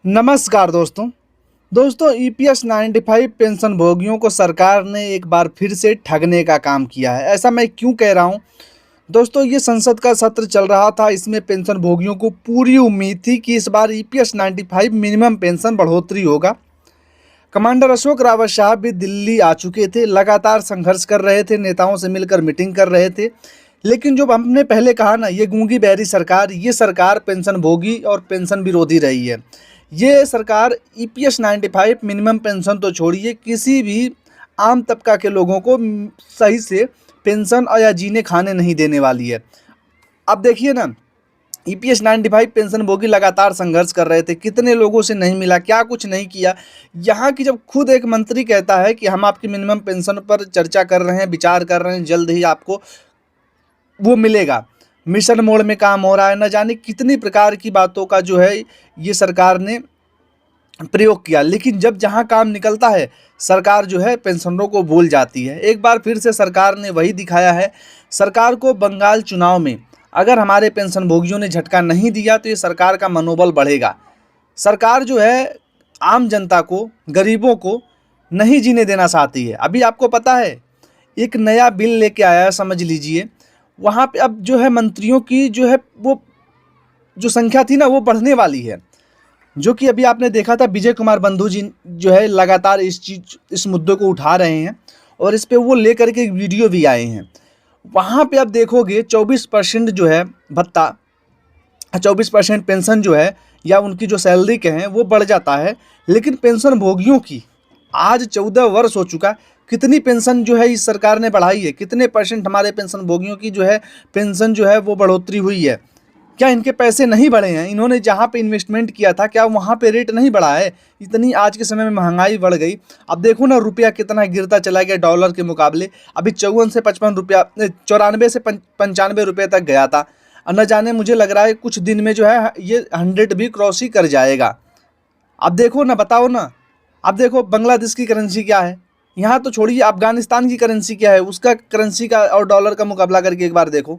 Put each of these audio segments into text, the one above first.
नमस्कार दोस्तों। EPS 95 pension भोगियों को सरकार ने एक बार फिर से ठगने का काम किया है। ऐसा मैं क्यों कह रहा हूं? दोस्तों, ये संसद का सत्र चल रहा था। इसमें पेंशन भोगियों को पूरी उम्मीद थी कि इस बार ईपीएस 95 मिनिमम पेंशन बढ़ोतरी होगा। कमांडर अशोक रावत साहब भी दिल्ली आ चुके थे, लगातार संघर्ष कर रहे थे, नेताओं से मिलकर मीटिंग कर रहे थे। लेकिन जो हमने पहले कहा ना, ये गूंगी बहरी सरकार, ये सरकार पेंशन भोगी और पेंशन विरोधी रही है। ये सरकार ईपीएस 95 मिनिमम पेंशन तो छोड़िए, किसी भी आम तबका के लोगों को सही से पेंशन और या जीने खाने नहीं देने वाली है। अब देखिए ना, ईपीएस 95 पेंशन भोगी लगातार संघर्ष कर रहे थे, कितने लोगों से नहीं मिला, क्या कुछ नहीं किया। यहाँ की जब खुद एक मंत्री कहता है कि हम आपकी मिनिमम पेंशन पर चर्चा कर रहे हैं, विचार कर रहे हैं, जल्द ही आपको वो मिलेगा, मिशन मोड में काम हो रहा है, न जाने कितनी प्रकार की बातों का जो है ये सरकार ने प्रयोग किया। लेकिन जब जहां काम निकलता है, सरकार जो है पेंशनरों को भूल जाती है। एक बार फिर से सरकार ने वही दिखाया है। सरकार को बंगाल चुनाव में अगर हमारे पेंशन भोगियों ने झटका नहीं दिया तो ये सरकार का मनोबल बढ़ेगा। सरकार जो है आम जनता को, गरीबों को नहीं जीने देना चाहती है। अभी आपको पता है, एक नया बिल लेके आया है, समझ लीजिए। वहाँ पे अब जो है मंत्रियों की जो है वो जो संख्या थी ना, वो बढ़ने वाली है। जो कि अभी आपने देखा था, विजय कुमार बंधु जी जो है लगातार इस मुद्दे को उठा रहे हैं और इस पे वो लेकर के एक वीडियो भी आए हैं। वहाँ पे आप देखोगे 24% जो है भत्ता, 24% पेंशन जो है या उनकी जो सैलरी के हैं वो बढ़ जाता है। लेकिन पेंशन भोगियों की आज 14 वर्ष हो चुका, कितनी पेंशन जो है इस सरकार ने बढ़ाई है? कितने परसेंट हमारे पेंशन भोगियों की जो है पेंशन जो है वो बढ़ोतरी हुई है? क्या इनके पैसे नहीं बढ़े हैं? इन्होंने जहाँ पे इन्वेस्टमेंट किया था, क्या वहाँ पे रेट नहीं बढ़ा है? इतनी आज के समय में महंगाई बढ़ गई। अब देखो ना, रुपया कितना गिरता चला गया डॉलर के मुकाबले। अभी 54 से 55 रुपया, 94 से 95 रुपये तक गया था। न जाने, मुझे लग रहा है कुछ दिन में जो है ये 100 भी क्रॉस ही कर जाएगा। अब देखो ना, बताओ ना। अब देखो बांग्लादेश की करेंसी क्या है, यहाँ तो छोड़िए, अफगानिस्तान की करेंसी क्या है, उसका करेंसी का और डॉलर का मुकाबला करके एक बार देखो।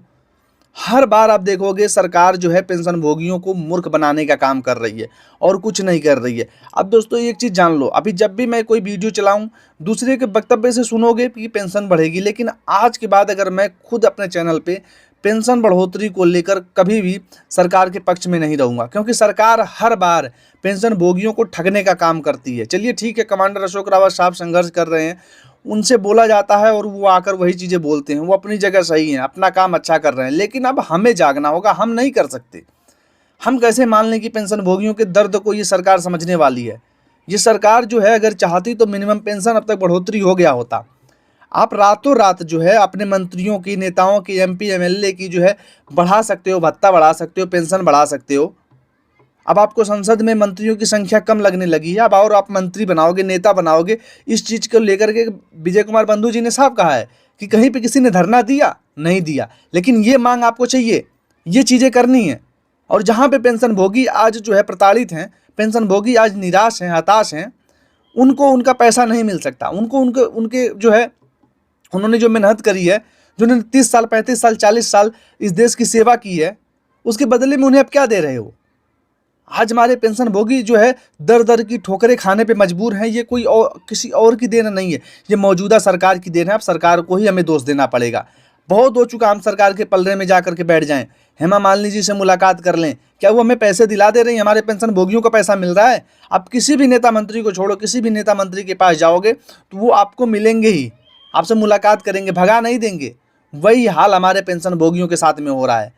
हर बार आप देखोगे सरकार जो है पेंशन भोगियों को मूर्ख बनाने का काम कर रही है और कुछ नहीं कर रही है। अब दोस्तों, एक चीज़ जान लो, अभी जब भी मैं कोई वीडियो चलाऊं, दूसरे के वक्तव्य से सुनोगे कि पेंशन बढ़ेगी, लेकिन आज के बाद अगर मैं खुद अपने चैनल पे पेंशन बढ़ोतरी को लेकर कभी भी सरकार के पक्ष में नहीं रहूँगा, क्योंकि सरकार हर बार पेंशन भोगियों को ठगने का काम करती है। चलिए ठीक है, कमांडर अशोक रावत साहब संघर्ष कर रहे हैं, उनसे बोला जाता है और वो आकर वही चीज़ें बोलते हैं, वो अपनी जगह सही हैं, अपना काम अच्छा कर रहे हैं। लेकिन अब हमें जागना होगा, हम नहीं कर सकते। हम कैसे मान लें कि पेंशन भोगियों के दर्द को ये सरकार समझने वाली है? ये सरकार जो है अगर चाहती तो मिनिमम पेंशन अब तक बढ़ोतरी हो गया होता। आप रातों रात जो है अपने मंत्रियों की, नेताओं की, एमपी एमएलए की जो है बढ़ा सकते हो, भत्ता बढ़ा सकते हो, पेंशन बढ़ा सकते हो। अब आपको संसद में मंत्रियों की संख्या कम लगने लगी है, अब और आप मंत्री बनाओगे, नेता बनाओगे। इस चीज़ को लेकर के विजय कुमार बंधु जी ने साफ कहा है कि कहीं पे किसी ने धरना दिया नहीं दिया, लेकिन ये मांग आपको चाहिए, ये चीज़ें करनी है। और जहाँ पे पेंशन भोगी आज जो है प्रताड़ित हैं, पेंशन भोगी आज निराश हैं, हताश हैं, उनको उनका पैसा नहीं मिल सकता। उनको उनके उनके जो है उन्होंने जो मेहनत करी है, जिन्होंने 30 साल, 35 साल, 40 साल इस देश की सेवा की है, उसके बदले में उन्हें अब क्या दे रहे हो? आज हमारे पेंशन भोगी जो है दर दर की ठोकरें खाने पे मजबूर हैं। ये कोई और किसी और की देन नहीं है, ये मौजूदा सरकार की देन है। अब सरकार को ही हमें दोष देना पड़ेगा। बहुत हो चुका, हम सरकार के पलड़े में जा करके बैठ जाएं, हेमा मालिनी जी से मुलाकात कर लें, क्या वो हमें पैसे दिला दे रही हैं? हमारे पेंशन भोगियों को पैसा मिल रहा है? आप किसी भी नेता मंत्री को छोड़ो, किसी भी नेता मंत्री के पास जाओगे तो वो आपको मिलेंगे ही, आपसे मुलाकात करेंगे, भगा नहीं देंगे। वही हाल हमारे पेंशन भोगियों के साथ में हो रहा है।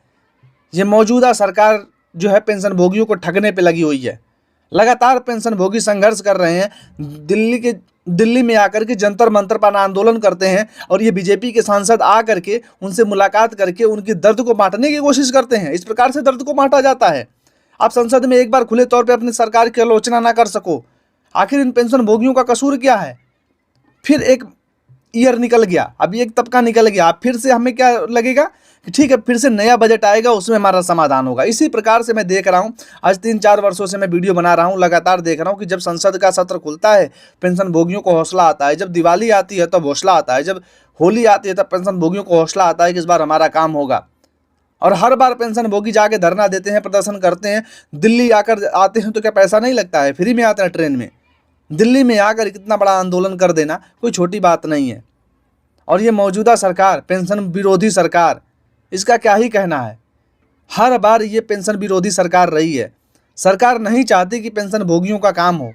ये मौजूदा सरकार जो है पेंशन भोगियों को ठगने पे लगी हुई है। लगातार पेंशन भोगी संघर्ष कर रहे हैं, दिल्ली में आकर के जंतर मंतर पर आंदोलन करते हैं और ये बीजेपी के सांसद आ करके उनसे मुलाकात करके उनके दर्द को बांटने की कोशिश करते हैं। इस प्रकार से दर्द को बांटा जाता है। आप संसद में एक बार खुले तौर पर अपनी सरकार की आलोचना ना कर सको, आखिर इन पेंशन भोगियों का कसूर क्या है? फिर एक ईयर निकल गया, अभी एक तबका निकल गया, फिर से हमें क्या लगेगा कि ठीक है, फिर से नया बजट आएगा, उसमें हमारा समाधान होगा। इसी प्रकार से मैं देख रहा हूँ, आज 3-4 वर्षों से मैं वीडियो बना रहा हूँ, लगातार देख रहा हूँ कि जब संसद का सत्र खुलता है पेंशन भोगियों को हौसला आता है, जब दिवाली आती है तब हौसला आता है, जब होली आती है तब पेंशन भोगियों को हौसला आता है कि इस बार हमारा काम होगा। और हर बार पेंशन भोगी जाके धरना देते हैं, प्रदर्शन करते हैं। दिल्ली आकर आते हैं तो क्या पैसा नहीं लगता है? फ्री में आते हैं ट्रेन में। दिल्ली में आकर कितना बड़ा आंदोलन कर देना कोई छोटी बात नहीं है। और ये मौजूदा सरकार, पेंशन विरोधी सरकार, इसका क्या ही कहना है। हर बार ये पेंशन विरोधी सरकार रही है। सरकार नहीं चाहती कि पेंशन भोगियों का काम हो।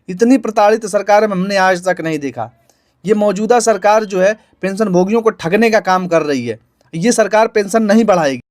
इतनी प्रताड़ित सरकार हमने आज तक नहीं देखा। ये मौजूदा सरकार जो है पेंशन भोगियों को ठगने का काम कर रही है। ये सरकार पेंशन नहीं बढ़ाएगी।